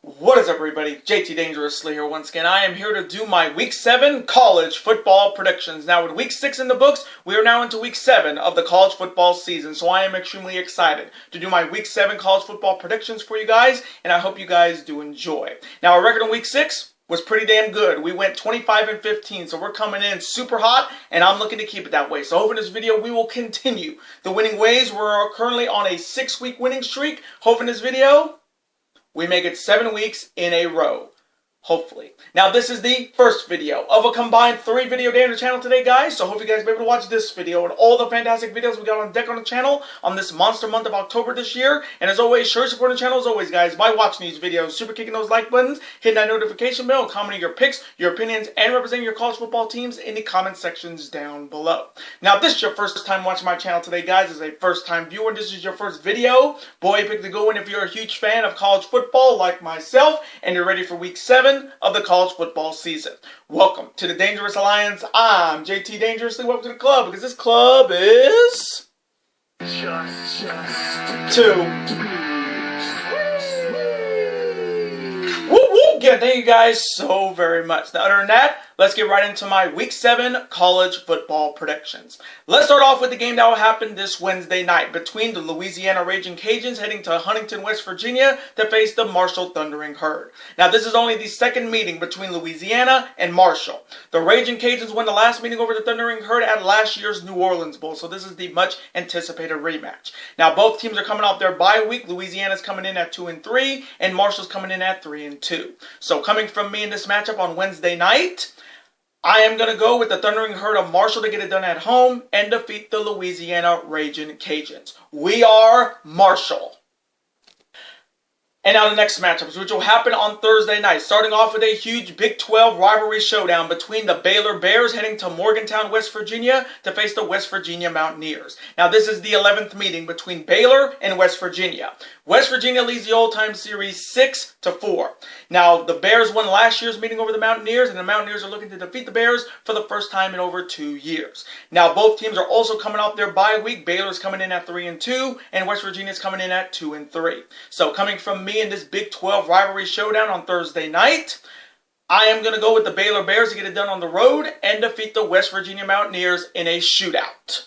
What is up, everybody? JT Dangerously here once again. I am here to do my Week 7 college football predictions. Now, with Week 6 in the books, we are now into Week 7 of the college football season, so I am extremely excited to do my Week 7 college football predictions for you guys, and I hope you guys do enjoy. Now, our record in Week 6 was pretty damn good. We went 25-15, so we're coming in super hot, and I'm looking to keep it that way. So hopefully in this video, we will continue the winning ways. We're currently on a 6-week winning streak. Hopefully in this video, we make it 7 weeks in a row. Hopefully. Now, this is the first video of a combined 3 video day on the channel today, guys. So, I hope you guys will be able to watch this video and all the fantastic videos we got on deck on the channel on this monster month of October this year. And as always, sure to support the channel as always, guys, by watching these videos, super kicking those like buttons, hitting that notification bell, commenting your picks, your opinions, and representing your college football teams in the comment sections down below. Now, if this is your first time watching my channel today, guys, as a first-time viewer, and this is your first video, boy, pick the good one if you're a huge fan of college football like myself, and you're ready for Week 7 of the college football season. Welcome to the Dangerous Alliance. I'm JT Dangerously. Welcome to the club, because this club is just 2. Woo woo! Yeah, thank you guys so very much. Now, other than that, let's get right into my Week 7 college football predictions. Let's start off with the game that will happen this Wednesday night between the Louisiana Raging Cajuns heading to Huntington, West Virginia to face the Marshall Thundering Herd. Now, this is only the second meeting between Louisiana and Marshall. The Raging Cajuns won the last meeting over the Thundering Herd at last year's New Orleans Bowl, so this is the much anticipated rematch. Now, both teams are coming off their bye week. Louisiana's coming in at 2-3, and Marshall's coming in at 3-2. So, coming from me in this matchup on Wednesday night, I am going to go with the Thundering Herd of Marshall to get it done at home and defeat the Louisiana Raging Cajuns. We are Marshall. And now the next matchups, which will happen on Thursday night, starting off with a huge Big 12 rivalry showdown between the Baylor Bears heading to Morgantown, West Virginia to face the West Virginia Mountaineers. Now, this is the 11th meeting between Baylor and West Virginia. West Virginia leads the all-time series 6-4. Now, the Bears won last year's meeting over the Mountaineers, and the Mountaineers are looking to defeat the Bears for the first time in over 2 years. Now, both teams are also coming off their bye week. Baylor's coming in at 3-2, and West Virginia's coming in at 2-3. So, coming from me in this Big 12 rivalry showdown on Thursday night, I am going to go with the Baylor Bears to get it done on the road and defeat the West Virginia Mountaineers in a shootout.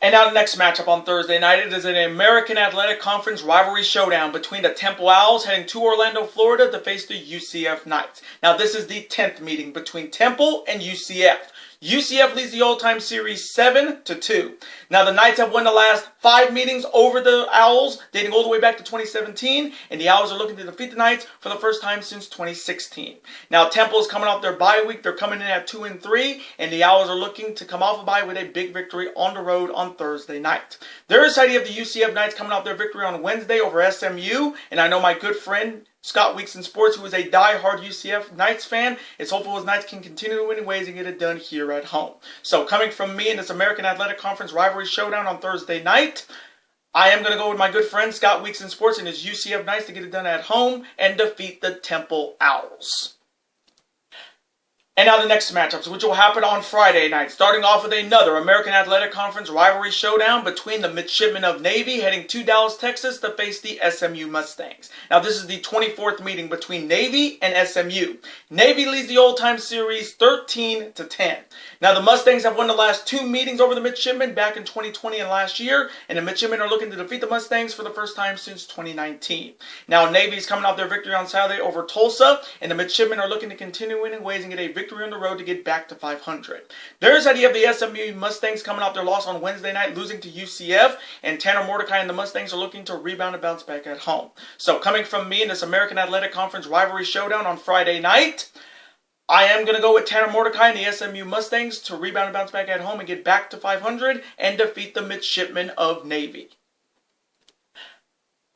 And now the next matchup on Thursday night, it is an American Athletic Conference rivalry showdown between the Temple Owls heading to Orlando, Florida to face the UCF Knights. Now, this is the 10th meeting between Temple and UCF. UCF leads the all-time series 7-2. Now, the Knights have won the last 5 meetings over the Owls, dating all the way back to 2017, and the Owls are looking to defeat the Knights for the first time since 2016. Now, Temple is coming off their bye week. They're coming in at 2-3, and the Owls are looking to come off a bye with a big victory on the road on Thursday night. There is idea of the UCF Knights coming off their victory on Wednesday over SMU, and I know my good friend Scott Weeks in Sports, who is a die-hard UCF Knights fan, it's hopeful his Knights can continue to win ways and get it done here at home. So, coming from me in this American Athletic Conference rivalry showdown on Thursday night, I am going to go with my good friend Scott Weeks in Sports and his UCF Knights to get it done at home and defeat the Temple Owls. And now the next matchups, which will happen on Friday night, starting off with another American Athletic Conference rivalry showdown between the Midshipmen of Navy heading to Dallas, Texas to face the SMU Mustangs. Now, this is the 24th meeting between Navy and SMU. Navy leads the all-time series 13-10. Now, the Mustangs have won the last 2 meetings over the Midshipmen back in 2020 and last year, and the Midshipmen are looking to defeat the Mustangs for the first time since 2019. Now, Navy is coming off their victory on Saturday over Tulsa, and the Midshipmen are looking to continue winning ways and get a victory on the road to get back to 500. There's idea of the SMU Mustangs coming off their loss on Wednesday night, losing to UCF, and Tanner Mordecai and the Mustangs are looking to rebound and bounce back at home. So, coming from me in this American Athletic Conference rivalry showdown on Friday night, I am going to go with Tanner Mordecai and the SMU Mustangs to rebound and bounce back at home and get back to 500 and defeat the Midshipmen of Navy.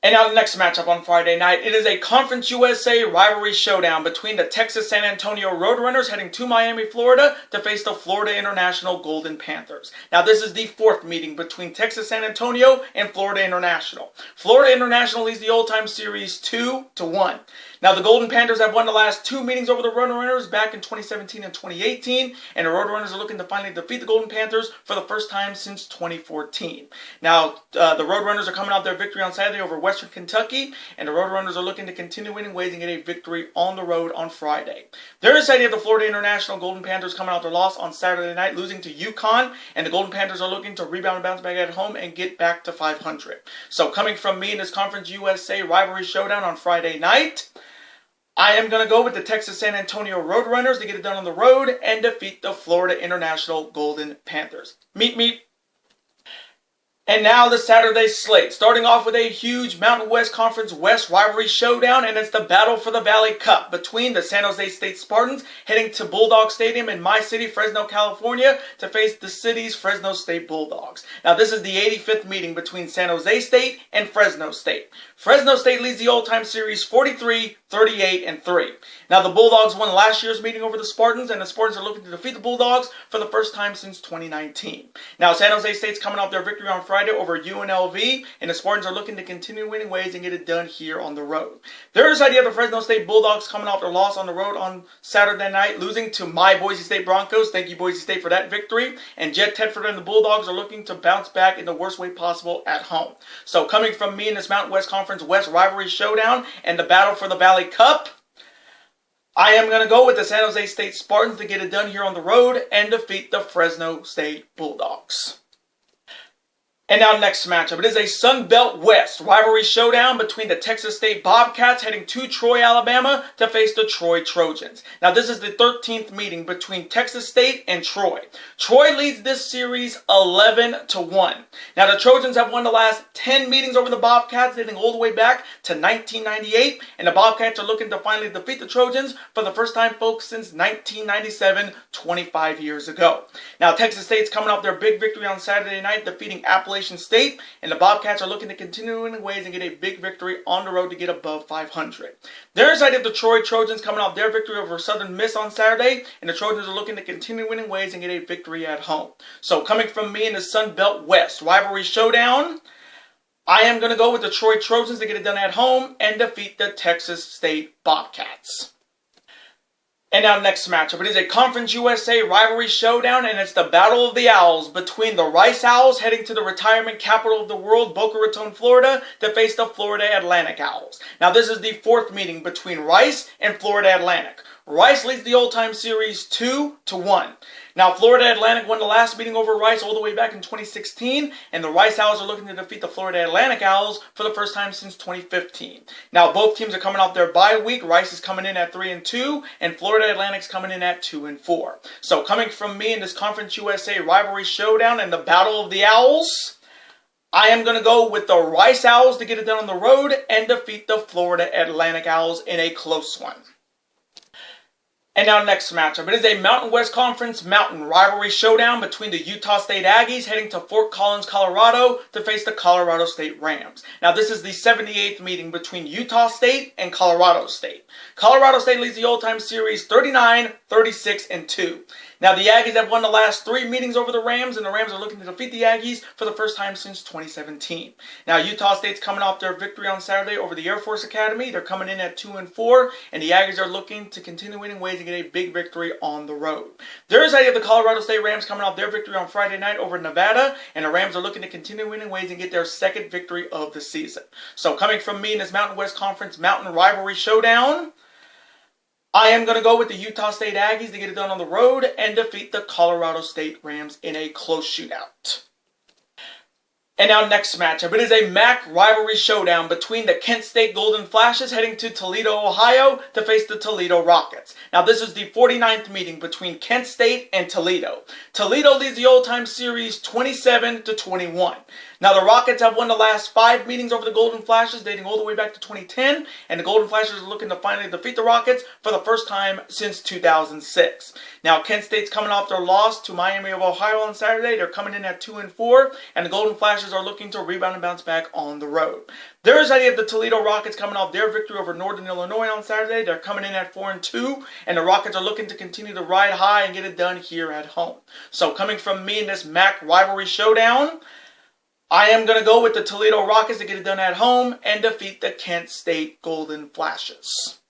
And now the next matchup on Friday night, it is a Conference USA rivalry showdown between the Texas San Antonio Roadrunners heading to Miami, Florida to face the Florida International Golden Panthers. Now, this is the 4th meeting between Texas San Antonio and Florida International. Florida International leads the all-time series 2-1. Now, the Golden Panthers have won the last 2 meetings over the Roadrunners back in 2017 and 2018, and the Roadrunners are looking to finally defeat the Golden Panthers for the first time since 2014. Now, the Roadrunners are coming off their victory on Saturday over Western Kentucky, and the Roadrunners are looking to continue winning ways and get a victory on the road on Friday. Their side, you have the Florida International Golden Panthers coming off their loss on Saturday night, losing to UConn, and the Golden Panthers are looking to rebound and bounce back at home and get back to 500. So, coming from me in this Conference USA rivalry showdown on Friday night, I am going to go with the Texas San Antonio Roadrunners to get it done on the road and defeat the Florida International Golden Panthers. Meet me. And now the Saturday slate, starting off with a huge Mountain West Conference West rivalry showdown, and it's the Battle for the Valley Cup between the San Jose State Spartans heading to Bulldog Stadium in my city, Fresno, California, to face the city's Fresno State Bulldogs. Now, this is the 85th meeting between San Jose State and Fresno State. Fresno State leads the all-time series 43, 38, and 3. Now, the Bulldogs won last year's meeting over the Spartans, and the Spartans are looking to defeat the Bulldogs for the first time since 2019. Now, San Jose State's coming off their victory on Friday over UNLV, and the Spartans are looking to continue winning ways and get it done here on the road. Their side, you have the Fresno State Bulldogs coming off their loss on the road on Saturday night, losing to my Boise State Broncos. Thank you, Boise State, for that victory. And Jet Tedford and the Bulldogs are looking to bounce back in the worst way possible at home. So, coming from me in this Mountain West Conference West rivalry showdown and the Battle for the Valley Cup, I am going to go with the San Jose State Spartans to get it done here on the road and defeat the Fresno State Bulldogs. And now next matchup, it is a Sun Belt West rivalry showdown between the Texas State Bobcats heading to Troy, Alabama to face the Troy Trojans. Now this is the 13th meeting between Texas State and Troy. Troy leads this series 11-1. Now the Trojans have won the last 10 meetings over the Bobcats, dating all the way back to 1998, and the Bobcats are looking to finally defeat the Trojans for the first time, folks, since 1997, 25 years ago. Now Texas State's coming off their big victory on Saturday night, defeating Appalachian State, and the Bobcats are looking to continue winning ways and get a big victory on the road to get above 500. Their side of the Troy Trojans coming off their victory over Southern Miss on Saturday, and the Trojans are looking to continue winning ways and get a victory at home. So coming from me in the Sun Belt West rivalry showdown, I am going to go with the Troy Trojans to get it done at home and defeat the Texas State Bobcats. And now next matchup, it is a Conference USA rivalry showdown, and it's the Battle of the Owls between the Rice Owls heading to the retirement capital of the world, Boca Raton, Florida, to face the Florida Atlantic Owls. Now this is the 4th meeting between Rice and Florida Atlantic. Rice leads the all-time series 2-1. Now, Florida Atlantic won the last meeting over Rice all the way back in 2016, and the Rice Owls are looking to defeat the Florida Atlantic Owls for the first time since 2015. Now, both teams are coming off their bye week. Rice is coming in at 3-2, and Florida Atlantic's coming in at 2-4. So, coming from me in this Conference USA rivalry showdown and the Battle of the Owls, I am going to go with the Rice Owls to get it done on the road and defeat the Florida Atlantic Owls in a close one. And now next matchup, it is a Mountain West Conference Mountain rivalry showdown between the Utah State Aggies heading to Fort Collins, Colorado to face the Colorado State Rams. Now this is the 78th meeting between Utah State and Colorado State. Colorado State leads the all-time series 39, 36, and 2. Now the Aggies have won the last 3 meetings over the Rams, and the Rams are looking to defeat the Aggies for the first time since 2017. Now Utah State's coming off their victory on Saturday over the Air Force Academy. They're coming in at 2-4, and the Aggies are looking to continue winning ways to get a big victory on the road. There's the idea of the Colorado State Rams coming off their victory on Friday night over Nevada, and the Rams are looking to continue winning ways and get their 2nd victory of the season. So coming from me in this Mountain West Conference Mountain rivalry showdown, I am going to go with the Utah State Aggies to get it done on the road and defeat the Colorado State Rams in a close shootout. And now next matchup, it is a MAC rivalry showdown between the Kent State Golden Flashes heading to Toledo, Ohio to face the Toledo Rockets. Now this is the 49th meeting between Kent State and Toledo. Toledo leads the all-time series 27-21. Now the Rockets have won the last 5 meetings over the Golden Flashes, dating all the way back to 2010, and the Golden Flashes are looking to finally defeat the Rockets for the first time since 2006. Now Kent State's coming off their loss to Miami of Ohio on Saturday. They're coming in at 2-4, and the Golden Flashes are looking to rebound and bounce back on the road. There's the idea of the Toledo Rockets coming off their victory over Northern Illinois on Saturday. They're coming in at 4-2, and the Rockets are looking to continue to ride high and get it done here at home. So coming from me in this MAC rivalry showdown, I am going to go with the Toledo Rockets to get it done at home and defeat the Kent State Golden Flashes.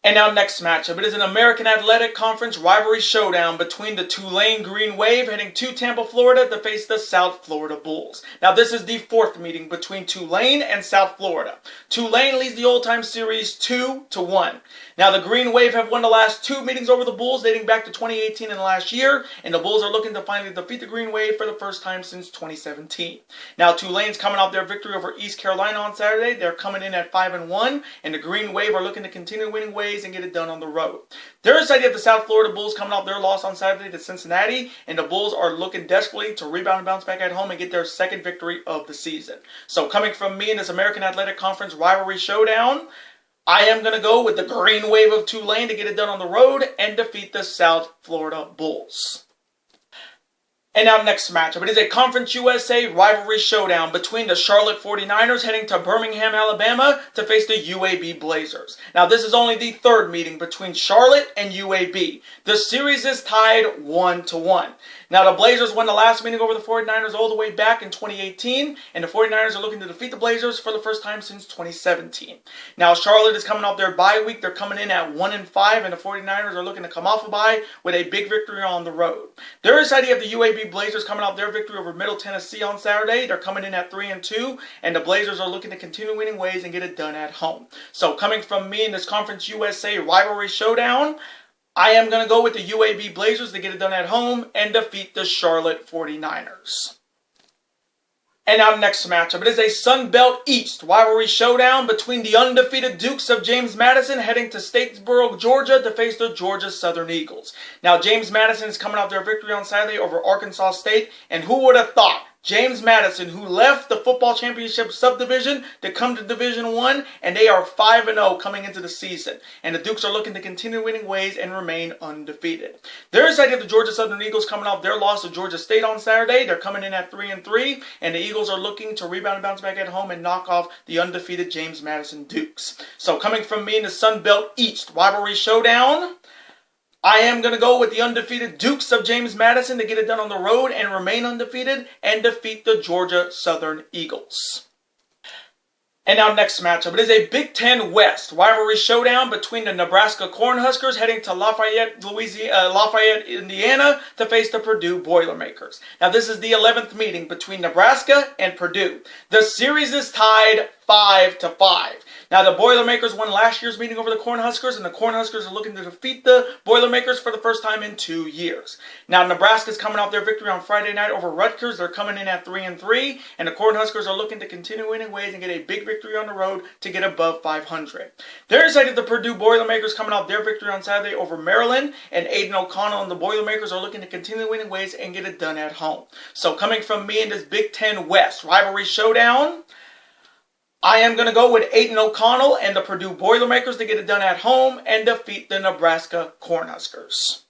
And now next matchup, it is an American Athletic Conference rivalry showdown between the Tulane Green Wave heading to Tampa, Florida to face the South Florida Bulls. Now this is the fourth meeting between Tulane and South Florida. Tulane leads the old-time series 2-1. Now the Green Wave have won the last two meetings over the Bulls dating back to 2018 and last year, and the Bulls are looking to finally defeat the Green Wave for the first time since 2017. Now Tulane's coming off their victory over East Carolina on Saturday. They're coming in at 5-1, and the Green Wave are looking to continue winning ways and get it done on the road. There is the idea of the South Florida Bulls coming off their loss on Saturday to Cincinnati, and the Bulls are looking desperately to rebound and bounce back at home and get their second victory of the season. So coming from me in this American Athletic Conference rivalry showdown, I am going to go with the Green Wave of Tulane to get it done on the road and defeat the South Florida Bulls. And now next matchup, it is a Conference USA rivalry showdown between the Charlotte 49ers heading to Birmingham, Alabama to face the UAB Blazers. Now this is only the third meeting between Charlotte and UAB. The series is tied 1-1. Now the Blazers won the last meeting over the 49ers all the way back in 2018, and the 49ers are looking to defeat the Blazers for the first time since 2017. Now Charlotte is coming off their bye week. They're coming in at 1-5, and the 49ers are looking to come off a bye with a big victory on the road. There is the idea of the UAB Blazers coming off their victory over Middle Tennessee on Saturday. They're coming in at 3-2, and the Blazers are looking to continue winning ways and get it done at home. So coming from me in this Conference USA rivalry showdown, I am going to go with the UAB Blazers to get it done at home and defeat the Charlotte 49ers. And now next matchup, it is a Sun Belt East rivalry showdown between the undefeated Dukes of James Madison heading to Statesboro, Georgia to face the Georgia Southern Eagles. Now James Madison is coming off their victory on Saturday over Arkansas State, and who would have thought James Madison, who left the football championship subdivision to come to Division I, and they are 5-0 coming into the season. And the Dukes are looking to continue winning ways and remain undefeated. There is the idea of the Georgia Southern Eagles coming off their loss to Georgia State on Saturday. They're coming in at 3-3, and the Eagles are looking to rebound and bounce back at home and knock off the undefeated James Madison Dukes. So coming from me in the Sun Belt East rivalry showdown, I am going to go with the undefeated Dukes of James Madison to get it done on the road and remain undefeated and defeat the Georgia Southern Eagles. And now next matchup, it is a Big Ten West rivalry showdown between the Nebraska Cornhuskers heading to Lafayette, Indiana to face the Purdue Boilermakers. Now this is the 11th meeting between Nebraska and Purdue. The series is tied 5-5. Now the Boilermakers won last year's meeting over the Cornhuskers, and the Cornhuskers are looking to defeat the Boilermakers for the first time in 2 years. Now Nebraska's coming off their victory on Friday night over Rutgers. They're coming in at 3-3, and the Cornhuskers are looking to continue winning ways and get a big victory on the road to get above 500. There's the Purdue Boilermakers coming off their victory on Saturday over Maryland, and Aiden O'Connell and the Boilermakers are looking to continue winning ways and get it done at home. So coming from me in this Big Ten West rivalry showdown, I am going to go with Aiden O'Connell and the Purdue Boilermakers to get it done at home and defeat the Nebraska Cornhuskers.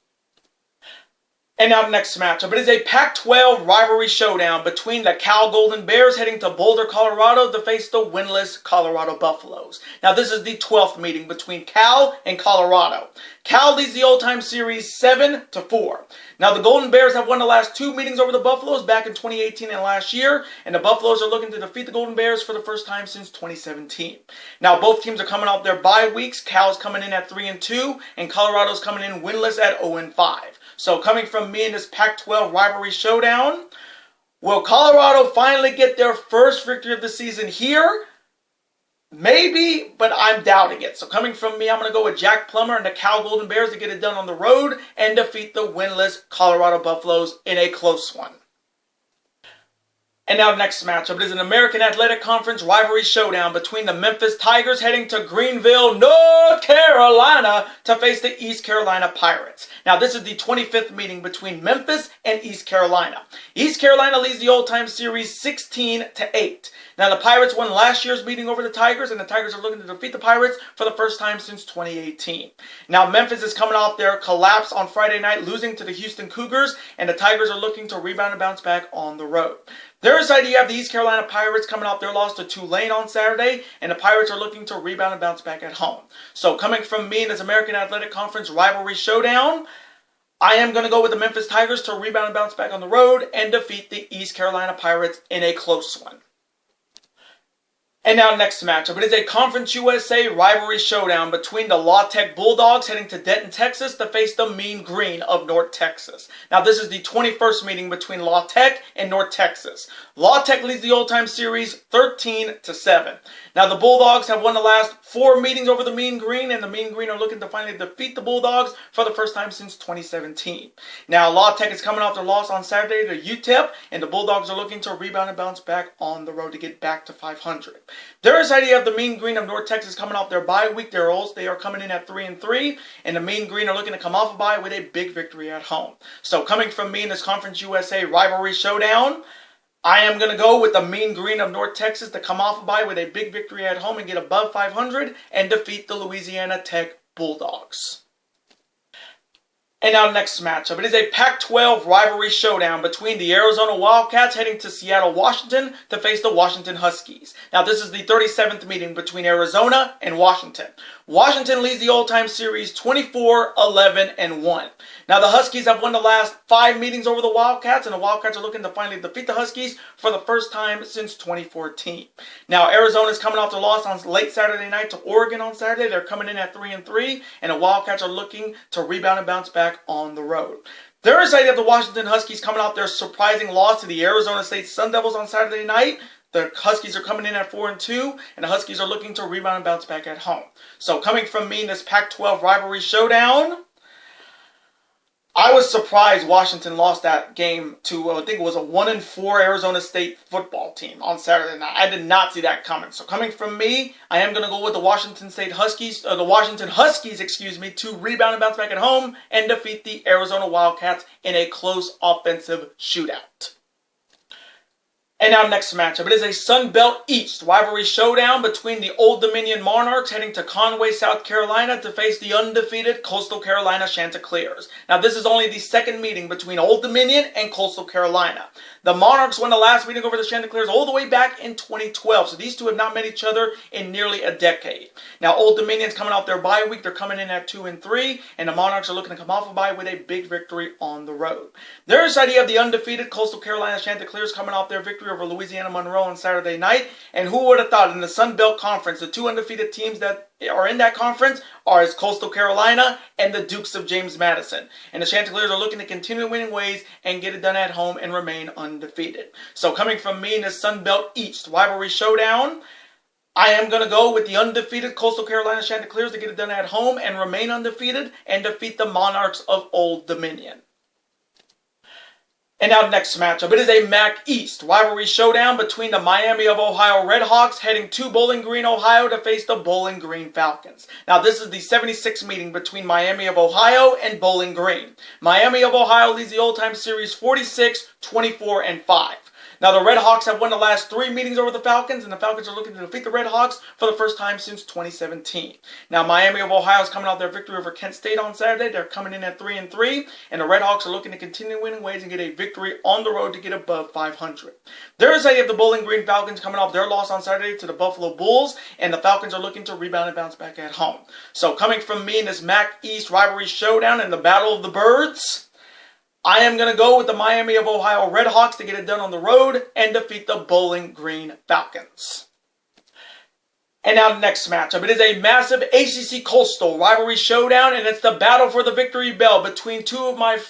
And now next matchup, it is a Pac-12 rivalry showdown between the Cal Golden Bears heading to Boulder, Colorado to face the winless Colorado Buffaloes. Now this is the 12th meeting between Cal and Colorado. Cal leads the all-time series 7-4. Now the Golden Bears have won the last two meetings over the Buffaloes back in 2018 and last year, and the Buffaloes are looking to defeat the Golden Bears for the first time since 2017. Now both teams are coming off their bye weeks. Cal's coming in at 3-2, and Colorado's coming in winless at 0-5. So coming from me in this Pac-12 rivalry showdown, will Colorado finally get their first victory of the season here? Maybe, but I'm doubting it. So coming from me, I'm going to go with Jack Plummer and the Cal Golden Bears to get it done on the road and defeat the winless Colorado Buffaloes in a close one. And now next matchup, it is an American Athletic Conference rivalry showdown between the Memphis Tigers heading to Greenville, North Carolina to face the East Carolina Pirates. Now this is the 25th meeting between Memphis and East Carolina. East Carolina leads the all-time series 16-8. Now the Pirates won last year's meeting over the Tigers, and the Tigers are looking to defeat the Pirates for the first time since 2018. Now Memphis is coming off their collapse on Friday night, losing to the Houston Cougars, and the Tigers are looking to rebound and bounce back on the road. Their side, you have the East Carolina Pirates coming off their loss to Tulane on Saturday, and the Pirates are looking to rebound and bounce back at home. So coming from me in this American Athletic Conference rivalry showdown, I am going to go with the Memphis Tigers to rebound and bounce back on the road and defeat the East Carolina Pirates in a close one. And now next matchup, it is a Conference USA rivalry showdown between the La Tech Bulldogs heading to Denton, Texas to face the Mean Green of North Texas. Now this is the 21st meeting between La Tech and North Texas. La Tech leads the Old Time Series 13-7. Now the Bulldogs have won the last 4 meetings over the Mean Green, and the Mean Green are looking to finally defeat the Bulldogs for the first time since 2017. Now La Tech is coming off their loss on Saturday to UTEP, and the Bulldogs are looking to rebound and bounce back on the road to get back to 500. There is idea of the Mean Green of North Texas coming off their bye week. They are coming in at 3-3, and the Mean Green are looking to come off a bye with a big victory at home. So coming from me in this Conference USA rivalry showdown, I am going to go with the Mean Green of North Texas to come off a bye with a big victory at home and get above 500 and defeat the Louisiana Tech Bulldogs. And now next matchup, it is a Pac-12 rivalry showdown between the Arizona Wildcats heading to Seattle, Washington to face the Washington Huskies. Now this is the 37th meeting between Arizona and Washington. Washington leads the Old Time Series 24-11-1. Now the Huskies have won the last 5 meetings over the Wildcats, and the Wildcats are looking to finally defeat the Huskies for the first time since 2014. Now Arizona is coming off their loss on late Saturday night to Oregon on Saturday. They're coming in at 3-3, and the Wildcats are looking to rebound and bounce back on the road. There is idea of the Washington Huskies coming off their surprising loss to the Arizona State Sun Devils on Saturday night. The Huskies are coming in at 4-2, and the Huskies are looking to rebound and bounce back at home. So coming from me in this Pac-12 rivalry showdown, I was surprised Washington lost that game to, I think it was a 1-4 Arizona State football team on Saturday night. I did not see that coming. So coming from me, I am going to go with the Washington Huskies to rebound and bounce back at home and defeat the Arizona Wildcats in a close offensive shootout. And now next matchup, it is a Sun Belt East rivalry showdown between the Old Dominion Monarchs heading to Conway, South Carolina to face the undefeated Coastal Carolina Chanticleers. Now this is only the second meeting between Old Dominion and Coastal Carolina. The Monarchs won the last meeting over the Chanticleers all the way back in 2012, so these two have not met each other in nearly a decade. Now Old Dominion's coming off their bye week, they're coming in at 2-3, and the Monarchs are looking to come off a bye with a big victory on the road. There is idea of the undefeated Coastal Carolina Chanticleers coming off their victory over Louisiana Monroe on Saturday night, and who would have thought in the Sun Belt Conference, the 2 undefeated teams that are in that conference are as Coastal Carolina and the Dukes of James Madison. And the Chanticleers are looking to continue winning ways and get it done at home and remain undefeated. So coming from me in the Sun Belt East rivalry showdown, I am going to go with the undefeated Coastal Carolina Chanticleers to get it done at home and remain undefeated and defeat the Monarchs of Old Dominion. And now next matchup, it is a MAC East rivalry showdown between the Miami of Ohio Redhawks heading to Bowling Green, Ohio to face the Bowling Green Falcons. Now this is the 76th meeting between Miami of Ohio and Bowling Green. Miami of Ohio leads the Old Time Series 46-24-5. Now the Redhawks have won the last 3 meetings over the Falcons, and the Falcons are looking to defeat the Redhawks for the first time since 2017. Now Miami of Ohio is coming off their victory over Kent State on Saturday. They're coming in at 3-3, and the Redhawks are looking to continue winning ways and get a victory on the road to get above 500. There is a of the Bowling Green Falcons coming off their loss on Saturday to the Buffalo Bulls, and the Falcons are looking to rebound and bounce back at home. So coming from me in this MAC East rivalry showdown in the Battle of the Birds, I am going to go with the Miami of Ohio Redhawks to get it done on the road and defeat the Bowling Green Falcons. And now next matchup, it is a massive ACC Coastal rivalry showdown, and it's the battle for the victory bell between one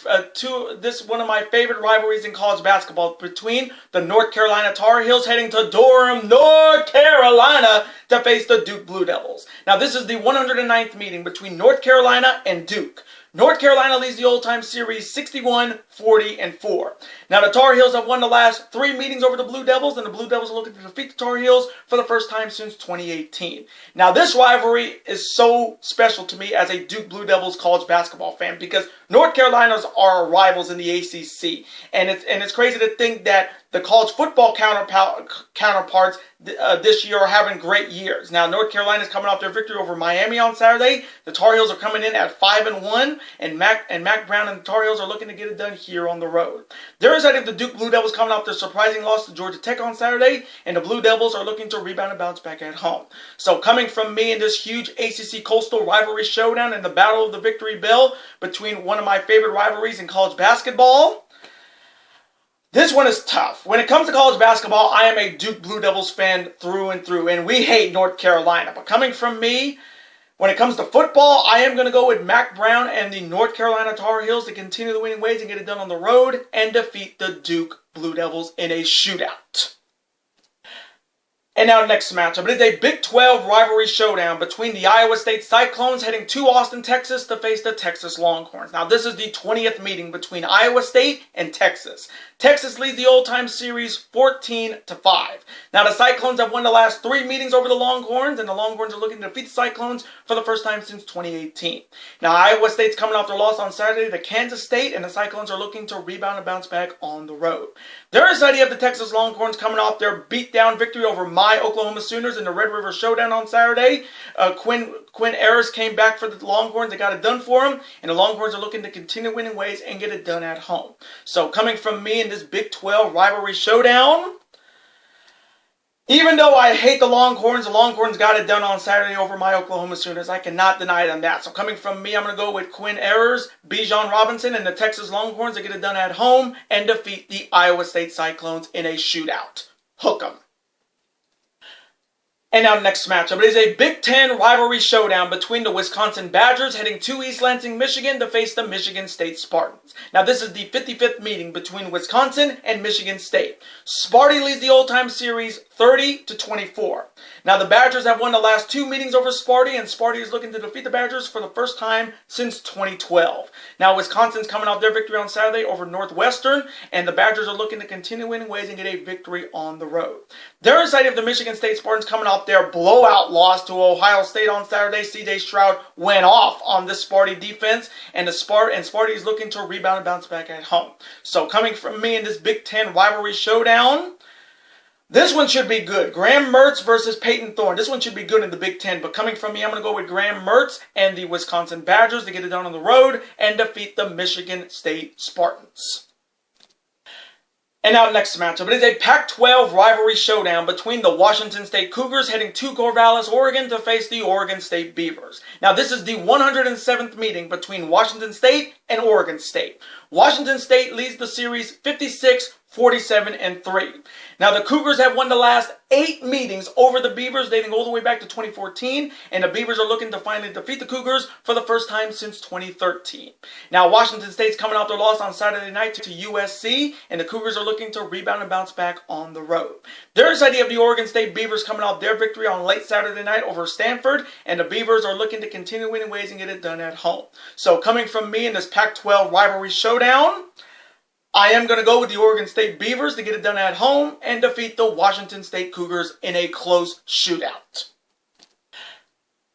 of my favorite rivalries in college basketball, between the North Carolina Tar Heels heading to Durham, North Carolina to face the Duke Blue Devils. Now this is the 109th meeting between North Carolina and Duke. North Carolina leads the Old Time Series 61-40-4. Now the Tar Heels have won the last 3 meetings over the Blue Devils, and the Blue Devils are looking to defeat the Tar Heels for the first time since 2018. Now this rivalry is so special to me as a Duke Blue Devils college basketball fan, because North Carolina's are our rivals in the ACC, and it's crazy to think that the college football counterparts this year are having great years. Now, North Carolina is coming off their victory over Miami on Saturday. The Tar Heels are coming in at 5-1, and Mac Brown and the Tar Heels are looking to get it done here on the road. There is, I think, the Duke Blue Devils coming off their surprising loss to Georgia Tech on Saturday, and the Blue Devils are looking to rebound and bounce back at home. So, coming from me in this huge ACC Coastal rivalry showdown in the Battle of the Victory Bell between one of my favorite rivalries in college basketball, This one is tough. When it comes to college basketball, I am a Duke Blue Devils fan through and through, and we hate North Carolina. But coming from me, when it comes to football, I am going to go with Mac Brown and the North Carolina Tar Heels to continue the winning ways and get it done on the road and defeat the Duke Blue Devils in a shootout. And now next matchup. It is a Big 12 rivalry showdown between the Iowa State Cyclones heading to Austin, Texas to face the Texas Longhorns. Now this is the 20th meeting between Iowa State and Texas. Texas leads the old-time series 14-5. Now the Cyclones have won the last 3 meetings over the Longhorns, and the Longhorns are looking to defeat the Cyclones for the first time since 2018. Now Iowa State's coming off their loss on Saturday to Kansas State, and the Cyclones are looking to rebound and bounce back on the road. There is the idea of the Texas Longhorns coming off their beatdown victory over my Oklahoma Sooners in the Red River Showdown on Saturday. Quinn Ayers came back for the Longhorns and got it done for them, and the Longhorns are looking to continue winning ways and get it done at home. So coming from me in this Big 12 rivalry showdown, even though I hate the Longhorns got it done on Saturday over my Oklahoma Sooners. I cannot deny them that. So coming from me, I'm going to go with Quinn Ayers, Bijan Robinson, and the Texas Longhorns to get it done at home and defeat the Iowa State Cyclones in a shootout. Hook 'em. And now next matchup. It is a Big 10 rivalry showdown between the Wisconsin Badgers heading to East Lansing, Michigan to face the Michigan State Spartans. Now this is the 55th meeting between Wisconsin and Michigan State. Sparty leads the old-time series 30-24. Now the Badgers have won the last 2 meetings over Sparty, and Sparty is looking to defeat the Badgers for the first time since 2012. Now Wisconsin's coming off their victory on Saturday over Northwestern, and the Badgers are looking to continue winning ways and get a victory on the road. They're excited of the Michigan State Spartans coming off their blowout loss to Ohio State on Saturday. C.J. Stroud went off on this Sparty defense, and Sparty is looking to rebound and bounce back at home. So coming from me in this Big 10 rivalry showdown, this one should be good. Graham Mertz versus Peyton Thorne. This one should be good in the Big 10. But coming from me, I'm going to go with Graham Mertz and the Wisconsin Badgers to get it done on the road and defeat the Michigan State Spartans. And now next matchup. It is a Pac-12 rivalry showdown between the Washington State Cougars heading to Corvallis, Oregon to face the Oregon State Beavers. Now this is the 107th meeting between Washington State and Oregon State. Washington State leads the series 56-47-3. Now the Cougars have won the last 8 meetings over the Beavers dating all the way back to 2014, and the Beavers are looking to finally defeat the Cougars for the first time since 2013. Now Washington State's coming off their loss on Saturday night to USC, and the Cougars are looking to rebound and bounce back on the road. There's the idea of the Oregon State Beavers coming off their victory on late Saturday night over Stanford, and the Beavers are looking to continue winning ways and get it done at home. So coming from me in this Pac-12 rivalry showdown, I am going to go with the Oregon State Beavers to get it done at home and defeat the Washington State Cougars in a close shootout.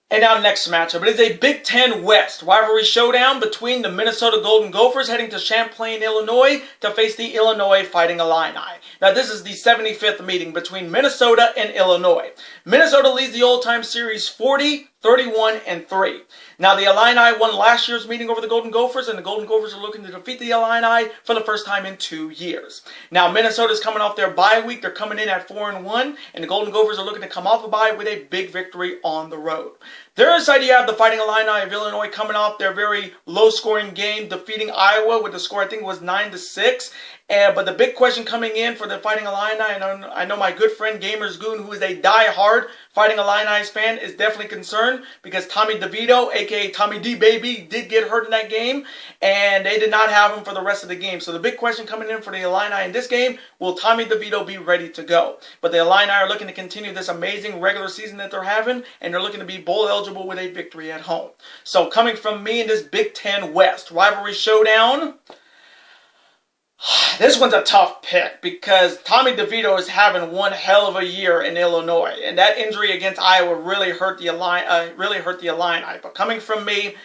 And now next matchup. It is a Big 10 West rivalry showdown between the Minnesota Golden Gophers heading to Champaign, Illinois to face the Illinois Fighting Illini. Now this is the 75th meeting between Minnesota and Illinois. Minnesota leads the all-time series 40-31-3. Now the Illini won last year's meeting over the Golden Gophers, and the Golden Gophers are looking to defeat the Illini for the first time in 2 years. Now Minnesota's coming off their bye week. They're coming in at 4-1, and the Golden Gophers are looking to come off a bye with a big victory on the road. There is the idea of the Fighting Illini of Illinois coming off their very low-scoring game, defeating Iowa with the score I think was 9-6. But the big question coming in for the Fighting Illini, and I know my good friend Gamers Goon, who is a die-hard Fighting Illini fan, is definitely concerned because Tommy DeVito, aka Tommy D Baby, did get hurt in that game, and they did not have him for the rest of the game. So the big question coming in for the Illini in this game, will Tommy DeVito be ready to go? But the Illini are looking to continue this amazing regular season that they're having, and they're looking to be bowl eligible with a victory at home. So coming from me in this Big 10 West rivalry showdown, this one's a tough pick because Tommy DeVito is having one hell of a year in Illinois, and that injury against Iowa really hurt the Illini. But coming from me,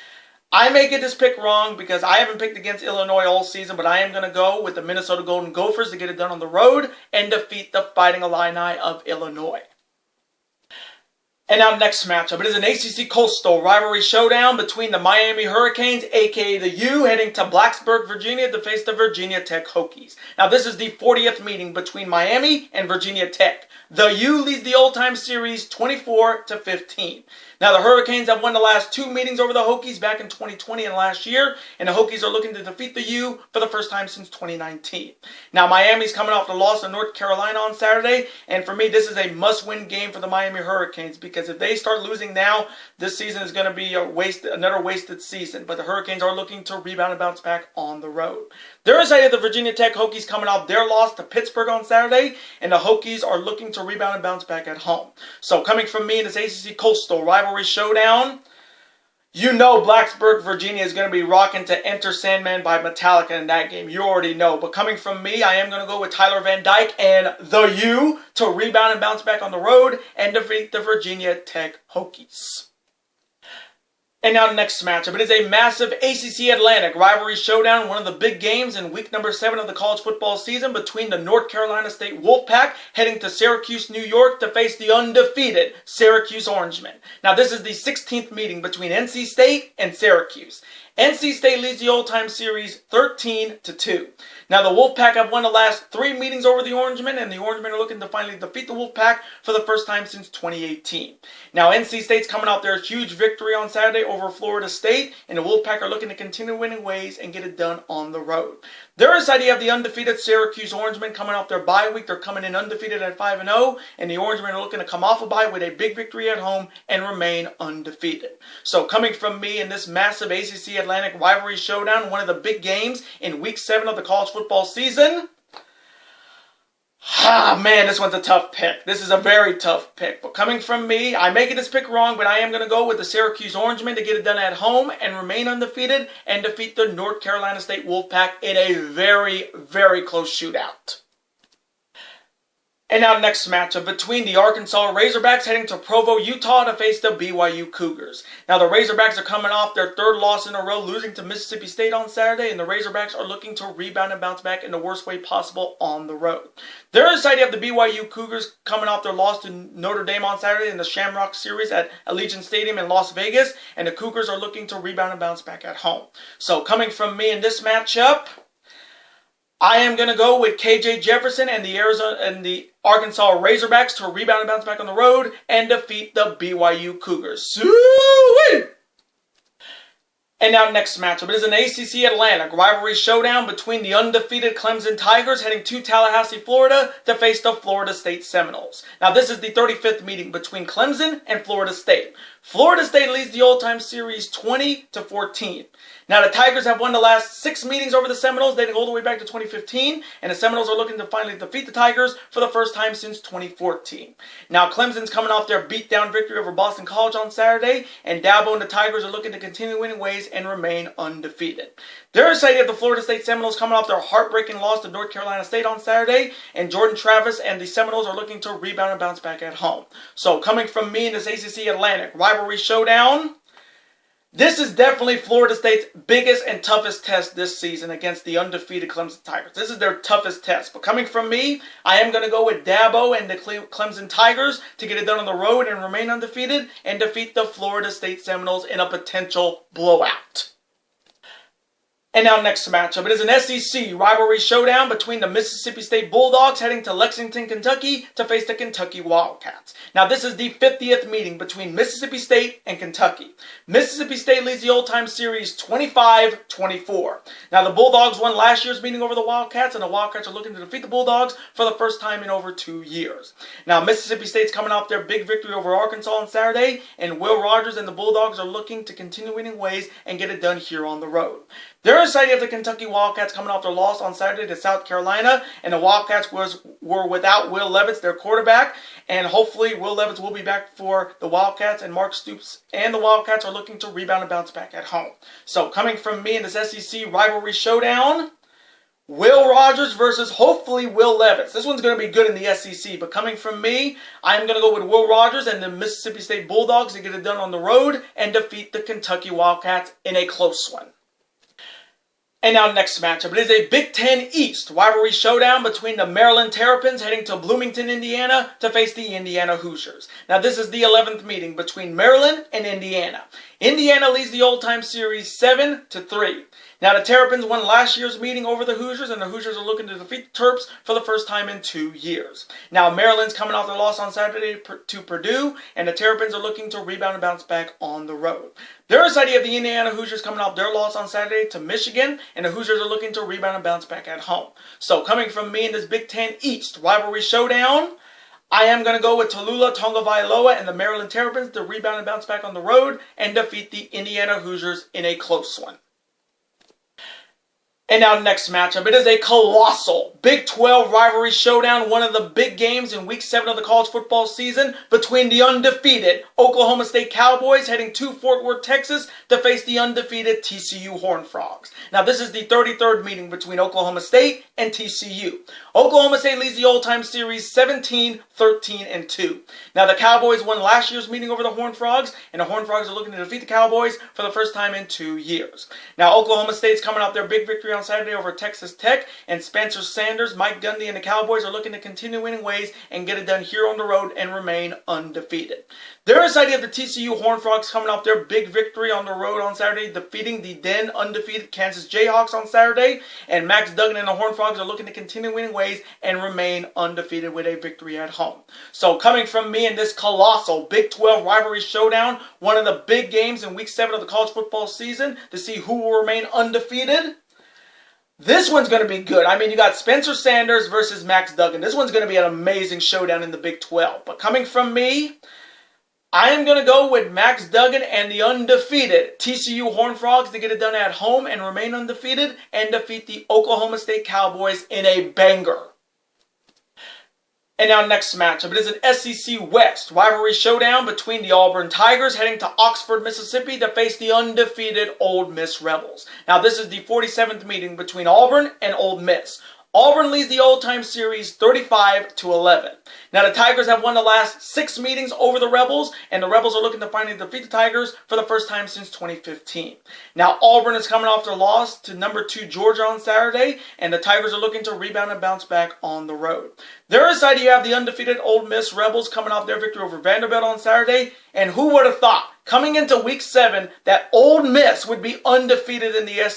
I may get this pick wrong because I haven't picked against Illinois all season, but I am going to go with the Minnesota Golden Gophers to get it done on the road and defeat the Fighting Illini of Illinois. And now next matchup, it is an ACC Coastal rivalry showdown between the Miami Hurricanes, aka the U, heading to Blacksburg, Virginia to face the Virginia Tech Hokies. Now this is the 40th meeting between Miami and Virginia Tech. The U leads the old-time series 24-15. Now the Hurricanes have won the last two meetings over the Hokies back in 2020 and last year, and the Hokies are looking to defeat the U for the first time since 2019. Now Miami's coming off the loss to North Carolina on Saturday, and for me this is a must-win game for the Miami Hurricanes because if they start losing now, this season is going to be another wasted season. But the Hurricanes are looking to rebound and bounce back on the road. They're excited the Virginia Tech Hokies coming off their loss to Pittsburgh on Saturday, and the Hokies are looking to rebound and bounce back at home. So coming from me in this ACC Coastal rivalry showdown, you know Blacksburg, Virginia is going to be rocking to Enter Sandman by Metallica in that game. You already know. But coming from me, I am going to go with Tyler Van Dyke and the U to rebound and bounce back on the road and defeat the Virginia Tech Hokies. And now next matchup, it is a massive ACC Atlantic rivalry showdown, one of the big games in week number 7 of the college football season between the North Carolina State Wolfpack heading to Syracuse, New York to face the undefeated Syracuse Orangemen. Now this is the 16th meeting between NC State and Syracuse. NC State leads the old-time series 13-2. Now, the Wolfpack have won the last 3 meetings over the Orangemen, and the Orangemen are looking to finally defeat the Wolfpack for the first time since 2018. Now, NC State's coming out their huge victory on Saturday over Florida State, and the Wolfpack are looking to continue winning ways and get it done on the road. They're excited to have the undefeated Syracuse Orangemen coming off their bye week. They're coming in undefeated at 5-0, and the Orangemen are looking to come off a bye with a big victory at home and remain undefeated. So, coming from me in this massive ACC Atlantic rivalry showdown, one of the big games in week 7 of the college football season. Man, this one's a tough pick. This is a very tough pick. But coming from me, I'm making this pick wrong, but I am going to go with the Syracuse Orangemen to get it done at home and remain undefeated and defeat the North Carolina State Wolfpack in a very, very close shootout. And now next matchup between the Arkansas Razorbacks heading to Provo, Utah to face the BYU Cougars. Now the Razorbacks are coming off their 3rd loss in a row, losing to Mississippi State on Saturday, and the Razorbacks are looking to rebound and bounce back in the worst way possible on the road. They're excited to have the BYU Cougars coming off their loss to Notre Dame on Saturday in the Shamrock Series at Allegiant Stadium in Las Vegas, and the Cougars are looking to rebound and bounce back at home. So coming from me in this matchup, I am going to go with KJ Jefferson and the Arkansas Razorbacks to rebound and bounce back on the road and defeat the BYU Cougars. Sweet! And now next matchup, it is an ACC Atlantic rivalry showdown between the undefeated Clemson Tigers heading to Tallahassee, Florida to face the Florida State Seminoles. Now this is the 35th meeting between Clemson and Florida State. Florida State leads the old-time series 20-14. Now the Tigers have won the last 6 meetings over the Seminoles, dating all the way back to 2015, and the Seminoles are looking to finally defeat the Tigers for the first time since 2014. Now Clemson's coming off their beatdown victory over Boston College on Saturday, and Dabo and the Tigers are looking to continue winning ways and remain undefeated. They're excited at the Florida State Seminoles coming off their heartbreaking loss to North Carolina State on Saturday, and Jordan Travis and the Seminoles are looking to rebound and bounce back at home. So coming from me in this ACC Atlantic rivalry showdown, this is definitely Florida State's biggest and toughest test this season against the undefeated Clemson Tigers. This is their toughest test. But coming from me, I am going to go with Dabo and the Clemson Tigers to get it done on the road and remain undefeated and defeat the Florida State Seminoles in a potential blowout. And now next matchup, it is an SEC rivalry showdown between the Mississippi State Bulldogs heading to Lexington, Kentucky to face the Kentucky Wildcats. Now this is the 50th meeting between Mississippi State and Kentucky. Mississippi State leads the old-time series 25-24. Now the Bulldogs won last year's meeting over the Wildcats, and the Wildcats are looking to defeat the Bulldogs for the first time in over 2 years. Now Mississippi State's coming off their big victory over Arkansas on Saturday, and Will Rogers and the Bulldogs are looking to continue winning ways and get it done here on the road. They're excited of the Kentucky Wildcats coming off their loss on Saturday to South Carolina, and the Wildcats were without Will Levis, their quarterback, and hopefully Will Levis will be back for the Wildcats, and Mark Stoops and the Wildcats are looking to rebound and bounce back at home. So coming from me in this SEC rivalry showdown, Will Rogers versus hopefully Will Levis. This one's going to be good in the SEC, but coming from me, I'm going to go with Will Rogers and the Mississippi State Bulldogs to get it done on the road and defeat the Kentucky Wildcats in a close one. And now next matchup, it is a Big Ten East rivalry showdown between the Maryland Terrapins heading to Bloomington, Indiana to face the Indiana Hoosiers. Now this is the 11th meeting between Maryland and Indiana. Indiana leads the old-time series 7-3. Now the Terrapins won last year's meeting over the Hoosiers, and the Hoosiers are looking to defeat the Terps for the first time in 2 years. Now Maryland's coming off their loss on Saturday to Purdue, and the Terrapins are looking to rebound and bounce back on the road. The other side, you have the Indiana Hoosiers coming off their loss on Saturday to Michigan, and the Hoosiers are looking to rebound and bounce back at home. So coming from me in this Big Ten East rivalry showdown, I am going to go with Tallulah Tagovailoa and the Maryland Terrapins to rebound and bounce back on the road and defeat the Indiana Hoosiers in a close one. And now next matchup, it is a colossal Big 12 rivalry showdown, one of the big games in Week 7 of the college football season between the undefeated Oklahoma State Cowboys heading to Fort Worth, Texas to face the undefeated TCU Horned Frogs. Now this is the 33rd meeting between Oklahoma State and TCU. Oklahoma State leads the old-time series 17-13-2. Now the Cowboys won last year's meeting over the Horned Frogs, and the Horned Frogs are looking to defeat the Cowboys for the first time in 2 years. Now Oklahoma State's coming off their big victory on Saturday over Texas Tech, and Spencer Sanders, Mike Gundy, and the Cowboys are looking to continue winning ways and get it done here on the road and remain undefeated. There is the idea of the TCU Horned Frogs coming off their big victory on the road on Saturday, defeating the then undefeated Kansas Jayhawks on Saturday, and Max Duggan and the Horned Frogs are looking to continue winning ways and remain undefeated with a victory at home. So coming from me in this colossal Big 12 rivalry showdown, one of the big games in Week 7 of the college football season to see who will remain undefeated, this one's going to be good. I mean, you got Spencer Sanders versus Max Duggan. This one's going to be an amazing showdown in the Big 12. But coming from me, I am going to go with Max Duggan and the undefeated TCU Horned Frogs to get it done at home and remain undefeated and defeat the Oklahoma State Cowboys in a banger. And now next matchup, it is an SEC West rivalry showdown between the Auburn Tigers heading to Oxford, Mississippi to face the undefeated Ole Miss Rebels. Now this is the 47th meeting between Auburn and Ole Miss. Auburn leads the old-time series 35-11. Now the Tigers have won the last 6 meetings over the Rebels, and the Rebels are looking to finally defeat the Tigers for the first time since 2015. Now Auburn is coming off their loss to number 2 Georgia on Saturday, and the Tigers are looking to rebound and bounce back on the road. The other side, you have the undefeated Ole Miss Rebels coming off their victory over Vanderbilt on Saturday, and who would have thought, coming into Week 7, that Ole Miss would be undefeated in the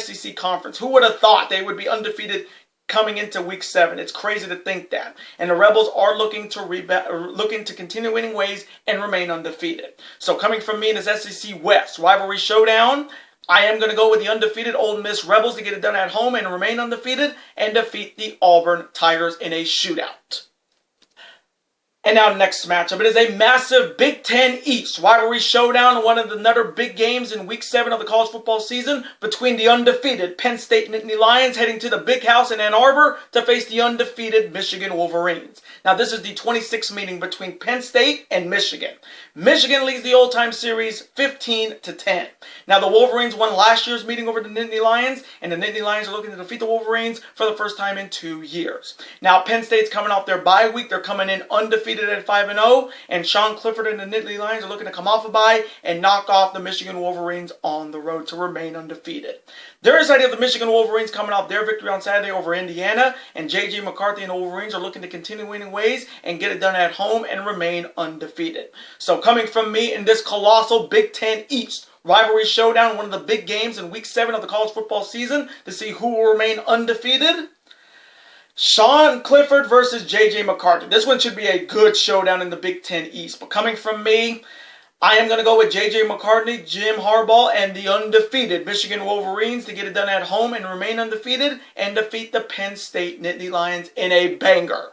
SEC Conference? Who would have thought they would be undefeated coming into Week 7? It's crazy to think that. And the Rebels are looking to continue winning ways and remain undefeated. So coming from me in this SEC West rivalry showdown, I am going to go with the undefeated Ole Miss Rebels to get it done at home and remain undefeated and defeat the Auburn Tigers in a shootout. And now next matchup, it is a massive Big Ten East rivalry showdown, one of another big games in Week 7 of the college football season between the undefeated Penn State Nittany Lions heading to the Big House in Ann Arbor to face the undefeated Michigan Wolverines. Now this is the 26th meeting between Penn State and Michigan. Michigan leads the old-time series 15-10. Now the Wolverines won last year's meeting over the Nittany Lions, and the Nittany Lions are looking to defeat the Wolverines for the first time in 2 years. Now Penn State's coming off their bye week. They're coming in undefeated at 5-0, and Sean Clifford and the Nittany Lions are looking to come off a bye and knock off the Michigan Wolverines on the road to remain undefeated. There is the idea of the Michigan Wolverines coming off their victory on Saturday over Indiana, and J.J. McCarthy and the Wolverines are looking to continue winning ways and get it done at home and remain undefeated. So coming from me in this colossal Big Ten East rivalry showdown, one of the big games in Week 7 of the college football season to see who will remain undefeated, Sean Clifford versus J.J. McCarthy. This one should be a good showdown in the Big Ten East. But coming from me, I am going to go with J.J. McCarthy, Jim Harbaugh, and the undefeated Michigan Wolverines to get it done at home and remain undefeated and defeat the Penn State Nittany Lions in a banger.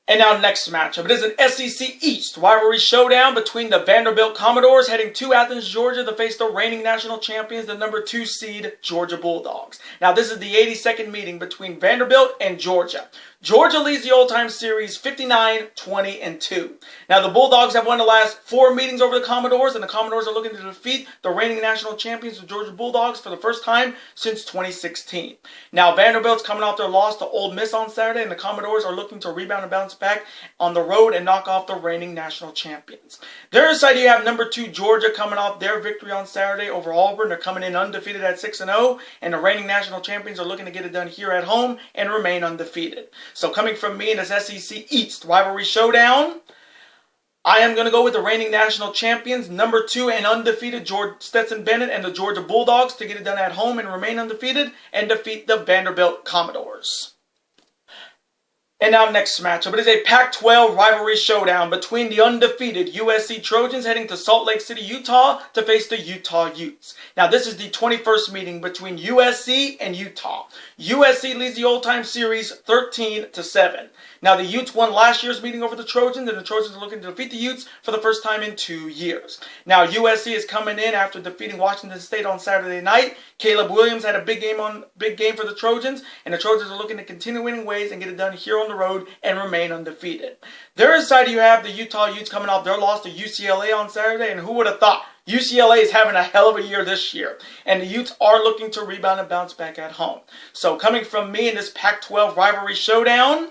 And now next matchup, it is an SEC East rivalry showdown between the Vanderbilt Commodores heading to Athens, Georgia to face the reigning national champions, the number 2 seed Georgia Bulldogs. Now this is the 82nd meeting between Vanderbilt and Georgia. Georgia leads the all-time series 59-20-2. Now, the Bulldogs have won the last 4 meetings over the Commodores, and the Commodores are looking to defeat the reigning national champions, the Georgia Bulldogs, for the first time since 2016. Now, Vanderbilt's coming off their loss to Ole Miss on Saturday, and the Commodores are looking to rebound and bounce back on the road and knock off the reigning national champions. Their side, you have number 2 Georgia coming off their victory on Saturday over Auburn. They're coming in undefeated at 6-0, and the reigning national champions are looking to get it done here at home and remain undefeated. So coming from me in this SEC East rivalry showdown, I am going to go with the reigning national champions, number 2 and undefeated Stetson Bennett and the Georgia Bulldogs to get it done at home and remain undefeated and defeat the Vanderbilt Commodores. And now next matchup, it is a Pac-12 rivalry showdown between the undefeated USC Trojans heading to Salt Lake City, Utah to face the Utah Utes. Now this is the 21st meeting between USC and Utah. USC leads the all-time series 13-7. Now the Utes won last year's meeting over the Trojans, and the Trojans are looking to defeat the Utes for the first time in 2 years. Now USC is coming in after defeating Washington State on Saturday night. Caleb Williams had a big game for the Trojans, and the Trojans are looking to continue winning ways and get it done here on the road and remain undefeated. Their side, you have the Utah Utes coming off their loss to UCLA on Saturday, and who would have thought UCLA is having a hell of a year this year, and the Utes are looking to rebound and bounce back at home. So coming from me in this Pac-12 rivalry showdown,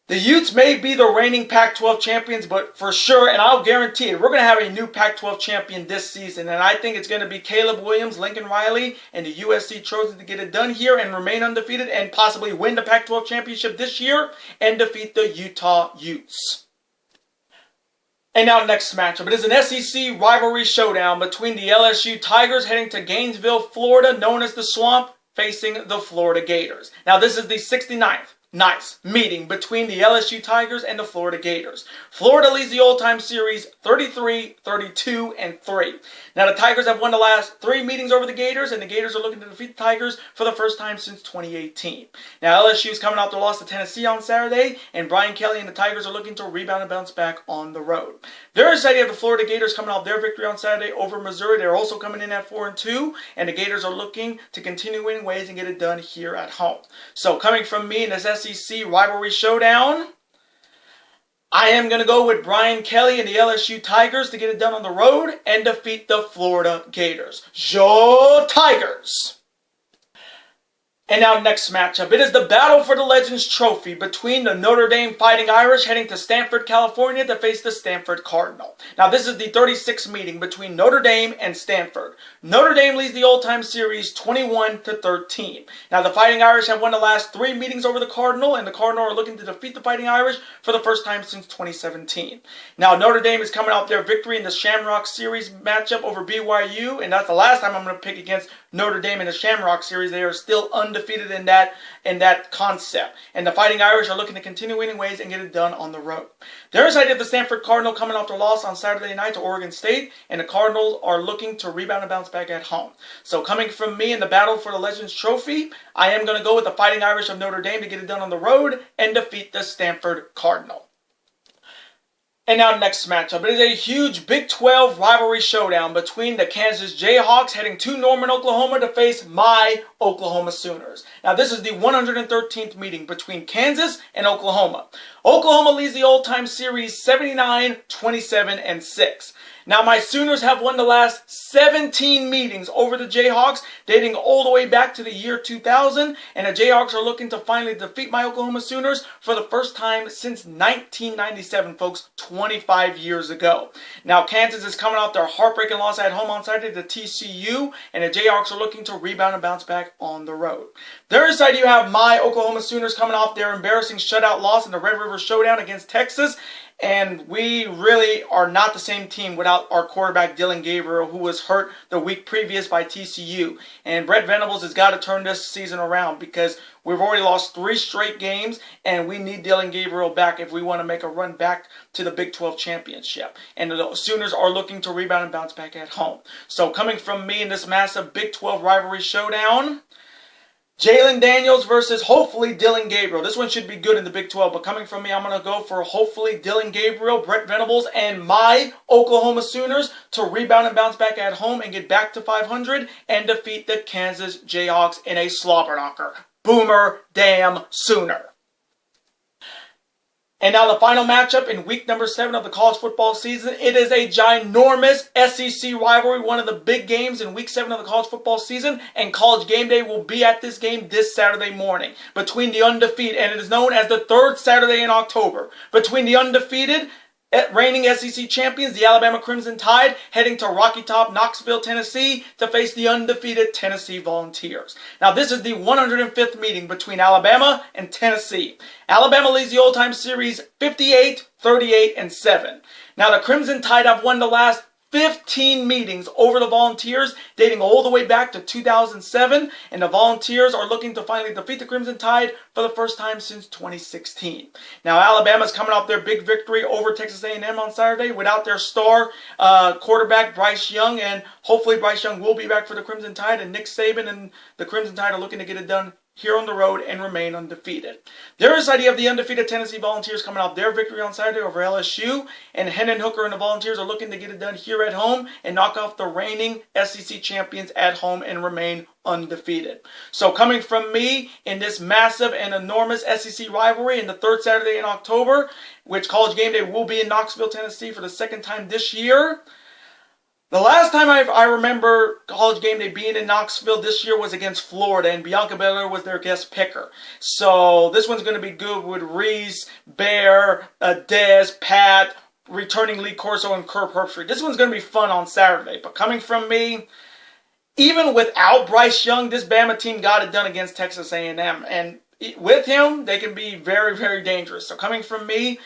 the Utes may be the reigning Pac-12 champions, but for sure, and I'll guarantee it, we're going to have a new Pac-12 champion this season, and I think it's going to be Caleb Williams, Lincoln Riley, and the USC Trojans to get it done here and remain undefeated and possibly win the Pac-12 championship this year and defeat the Utah Utes. And now next matchup, it is an SEC rivalry showdown between the LSU Tigers heading to Gainesville, Florida, known as the Swamp, facing the Florida Gators. Now this is the 69th meeting between the LSU Tigers and the Florida Gators. Florida leads the all-time series 33-32-3. Now the Tigers have won the last 3 meetings over the Gators, and the Gators are looking to defeat the Tigers for the first time since 2018. Now LSU is coming off their loss to Tennessee on Saturday, and Brian Kelly and the Tigers are looking to rebound and bounce back on the road. Their side, you have the Florida Gators coming off their victory on Saturday over Missouri. They're also coming in at 4-2, and the Gators are looking to continue winning ways and get it done here at home. So coming from me in this SEC rivalry showdown, I am going to go with Brian Kelly and the LSU Tigers to get it done on the road and defeat the Florida Gators. Go Tigers! And now next matchup, it is the battle for the Legends Trophy between the Notre Dame Fighting Irish heading to Stanford, California to face the Stanford Cardinal. Now this is the 36th meeting between Notre Dame and Stanford. Notre Dame leads the all-time series 21-13. Now the Fighting Irish have won the last 3 meetings over the Cardinal, and the Cardinal are looking to defeat the Fighting Irish for the first time since 2017. Now Notre Dame is coming off their victory in the Shamrock Series matchup over BYU, and that's the last time I'm going to pick against Notre Dame in the Shamrock Series. They are still undefeated in that concept. And the Fighting Irish are looking to continue winning ways and get it done on the road. Their side of the Stanford Cardinal coming off their loss on Saturday night to Oregon State, and the Cardinals are looking to rebound and bounce back at home. So coming from me in the battle for the Legends Trophy, I am going to go with the Fighting Irish of Notre Dame to get it done on the road and defeat the Stanford Cardinal. And now next matchup, it is a huge Big 12 rivalry showdown between the Kansas Jayhawks heading to Norman, Oklahoma to face my Oklahoma Sooners. Now this is the 113th meeting between Kansas and Oklahoma. Oklahoma leads the all-time series 79-27-6. Now my Sooners have won the last 17 meetings over the Jayhawks, dating all the way back to the year 2000, and the Jayhawks are looking to finally defeat my Oklahoma Sooners for the first time since 1997, folks, 25 years ago. Now Kansas is coming off their heartbreaking loss at home on Saturday to TCU, and the Jayhawks are looking to rebound and bounce back on the road. Their side, you have my Oklahoma Sooners coming off their embarrassing shutout loss in the Red River Showdown against Texas. And we really are not the same team without our quarterback, Dylan Gabriel, who was hurt the week previous by TCU. And Brett Venables has got to turn this season around because we've already lost 3 straight games, and we need Dylan Gabriel back if we want to make a run back to the Big 12 championship. And the Sooners are looking to rebound and bounce back at home. So coming from me in this massive Big 12 rivalry showdown, Jalen Daniels versus hopefully Dylan Gabriel. This one should be good in the Big 12, but coming from me, I'm going to go for hopefully Dylan Gabriel, Brett Venables, and my Oklahoma Sooners to rebound and bounce back at home and get back to 500 and defeat the Kansas Jayhawks in a slobber knocker. Boomer damn Sooner. And now the final matchup in week number 7 of the college football season. It is a ginormous SEC rivalry, one of the big games in week 7 of the college football season. And College Game Day will be at this game this Saturday morning between the undefeated, and it is known as the third Saturday in October, between the undefeated reigning SEC champions, the Alabama Crimson Tide, heading to Rocky Top, Knoxville, Tennessee, to face the undefeated Tennessee Volunteers. Now, this is the 105th meeting between Alabama and Tennessee. Alabama leads the old-time series 58, 38, and 7. Now, the Crimson Tide have won the last 15 meetings over the Volunteers, dating all the way back to 2007, and the Volunteers are looking to finally defeat the Crimson Tide for the first time since 2016. Now, Alabama's coming off their big victory over Texas A&M on Saturday without their star quarterback Bryce Young, and hopefully Bryce Young will be back for the Crimson Tide, and Nick Saban and the Crimson Tide are looking to get it done here on the road and remain undefeated. There is idea of the undefeated Tennessee Volunteers coming off their victory on Saturday over LSU, and Hendon Hooker and the Volunteers are looking to get it done here at home and knock off the reigning SEC champions at home and remain undefeated. So coming from me in this massive and enormous SEC rivalry in the third Saturday in October, which College Game Day will be in Knoxville, Tennessee for the second time this year. The last time I remember College Game Day being in Knoxville this year was against Florida, and Bianca Belair was their guest picker. So this one's going to be good with Reese, Bear, Dez, Pat, returning Lee Corso, and Kirk Herbstreit. This one's going to be fun on Saturday. But coming from me, even without Bryce Young, this Bama team got it done against Texas A&M. And with him, they can be very, very dangerous. So coming from me,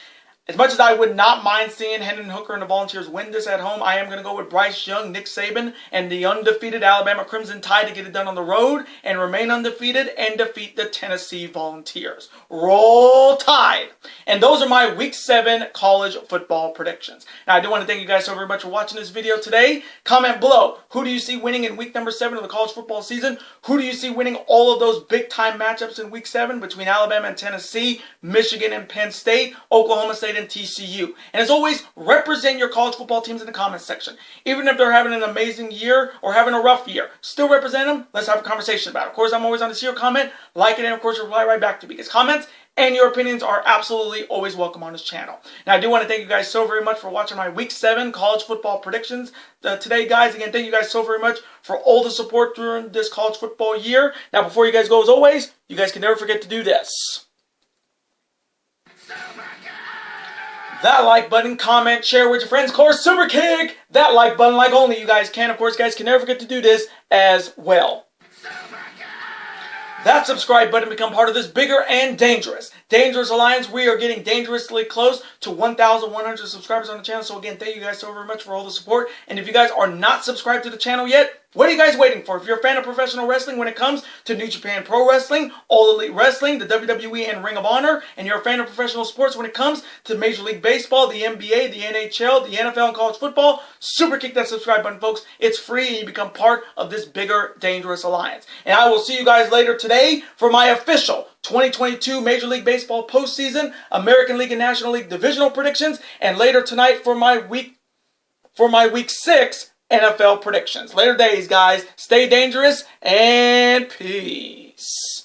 as much as I would not mind seeing Hendon Hooker and the Volunteers win this at home, I am going to go with Bryce Young, Nick Saban, and the undefeated Alabama Crimson Tide to get it done on the road and remain undefeated and defeat the Tennessee Volunteers. Roll Tide! And those are my Week 7 college football predictions. Now, I do want to thank you guys so very much for watching this video today. Comment below, who do you see winning in week number 7 of the college football season? Who do you see winning all of those big-time matchups in week 7 between Alabama and Tennessee, Michigan and Penn State, Oklahoma State and TCU? And as always, represent your college football teams in the comments section. Even if they're having an amazing year or having a rough year, still represent them. Let's have a conversation about it. Of course, I'm always on to see your comment, like it, and of course, reply right back to me, because comments and your opinions are absolutely always welcome on this channel. Now, I do want to thank you guys so very much for watching my Week 7 college football predictions today, guys. Again, thank you guys so very much for all the support during this college football year. Now, before you guys go, as always, you guys can never forget to do this. That like button, comment, share with your friends. Of course, super kick that like button like only you guys can. Of course, guys can never forget to do this as well. That subscribe button, become part of this bigger and dangerous alliance. We are getting dangerously close to 1,100 subscribers on the channel. So again, thank you guys so very much for all the support. And if you guys are not subscribed to the channel yet, what are you guys waiting for? If you're a fan of professional wrestling when it comes to New Japan Pro Wrestling, All Elite Wrestling, the WWE, and Ring of Honor, and you're a fan of professional sports when it comes to Major League Baseball, the NBA, the NHL, the NFL, and college football, super kick that subscribe button, folks. It's free, and you become part of this bigger, dangerous alliance. And I will see you guys later today for my official 2022 Major League Baseball postseason, American League and National League divisional predictions, and later tonight for my week 6 NFL predictions. Later days, guys. Stay dangerous and peace.